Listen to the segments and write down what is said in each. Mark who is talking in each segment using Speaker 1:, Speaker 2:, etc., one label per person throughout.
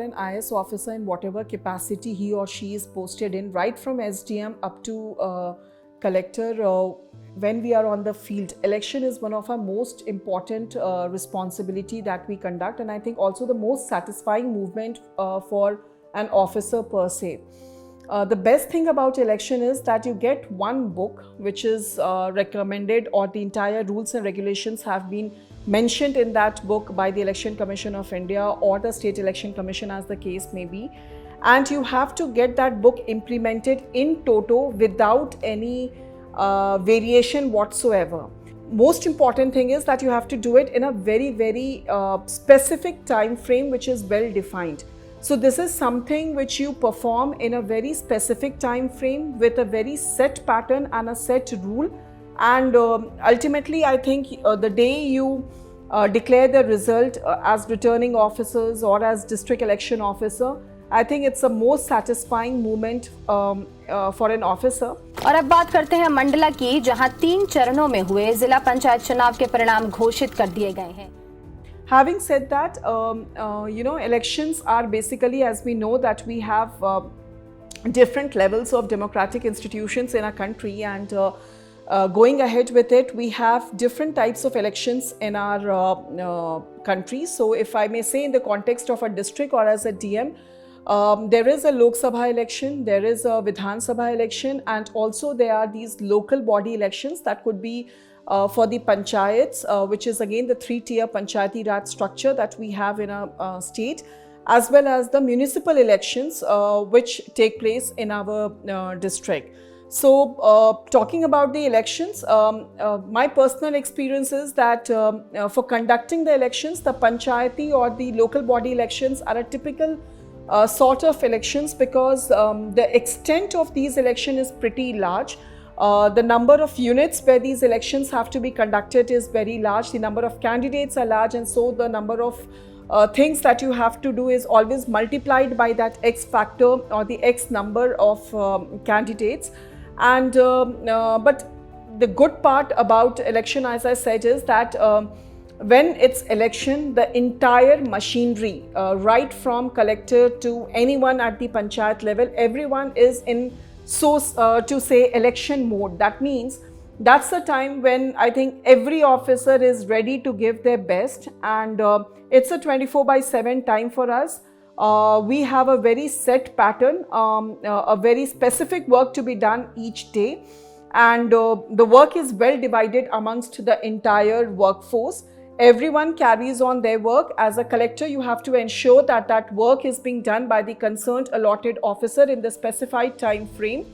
Speaker 1: an IAS officer in whatever capacity he or she is posted in, right from SDM up to collector, when we are on the field, election is one of our most important responsibility that we conduct, and I think also the most satisfying movement for an officer per se. The best thing about election is that you get one book which is recommended, or the entire rules and regulations have been mentioned in that book by the Election Commission of India or the State Election Commission, as the case may be, and you have to get that book implemented in toto without any variation whatsoever. Most important thing is that you have to do it in a very specific time frame which is well defined. So this is something which you perform in a very specific time frame with a very set pattern and a set rule, and ultimately I think the day you declare the result as returning officers or as district election officer, I think it's the most satisfying moment for an officer.
Speaker 2: और अब बात करते हैं मंडला की, जहां 3 चरणों में हुए जिला पंचायत चुनाव के परिणाम घोषित कर दिए गए हैं।
Speaker 1: Having said that, elections are basically, as we know, that we have different levels of democratic institutions in our country, and going ahead with it, we have different types of elections in our country. So if I may say, in the context of a district or as a DM, there is a Lok Sabha election, there is a Vidhan Sabha election, and also there are these local body elections that could be for the panchayats, which is again the 3-tier Panchayati Raj structure that we have in our state, as well as the municipal elections which take place in our district. So talking about the elections, my personal experience is that for conducting the elections, the Panchayati or the local body elections are a typical sort of elections, because the extent of these elections is pretty large. The number of units where these elections have to be conducted is very large. The number of candidates are large, and so the number of things that you have to do is always multiplied by that X factor or the X number of candidates. And but the good part about election, as I said, is that when it's election, the entire machinery, right from collector to anyone at the panchayat level, everyone is in to say election mode. That means that's the time when I think every officer is ready to give their best, and it's a 24/7 time for us. We have a very set pattern, a very specific work to be done each day, and the work is well divided amongst the entire workforce. Everyone carries on their work. As a collector, you have to ensure that that work is being done by the concerned allotted officer in the specified time frame.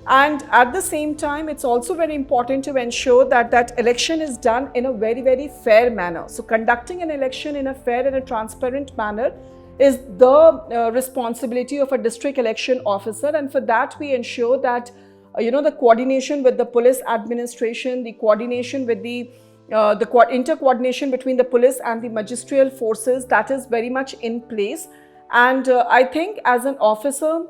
Speaker 1: And at the same time, it's also very important to ensure that that election is done in a very fair manner. So conducting an election in a fair and a transparent manner is the responsibility of a district election officer, and for that we ensure that the coordination with the police administration, the coordination with the inter-coordination between the police and the magisterial forces, that is very much in place. And I think as an officer,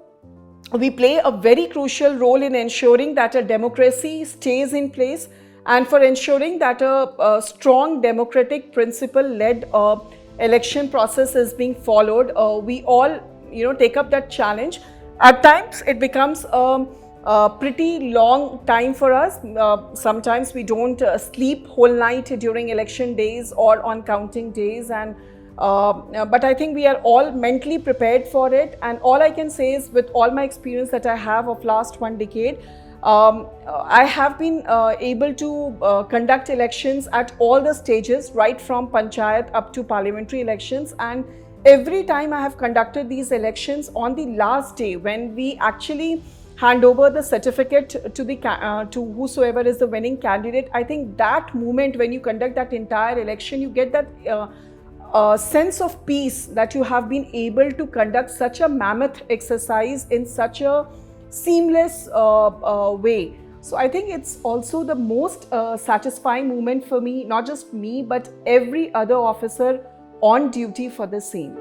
Speaker 1: we play a very crucial role in ensuring that a democracy stays in place, and for ensuring that a strong democratic principle-led election process is being followed. We all take up that challenge. At times it becomes a pretty long time for us. Sometimes we don't sleep whole night during election days or on counting days, and but I think we are all mentally prepared for it. And all I can say is, with all my experience that I have of last 1 decade, I have been able to conduct elections at all the stages, right from panchayat up to parliamentary elections. And every time I have conducted these elections, on the last day when we actually hand over the certificate to whosoever is the winning candidate, I think that moment when you conduct that entire election, you get that sense of peace that you have been able to conduct such a mammoth exercise in such a seamless way. So I think it's also the most satisfying moment for me, not just me, but every other officer on duty for the same.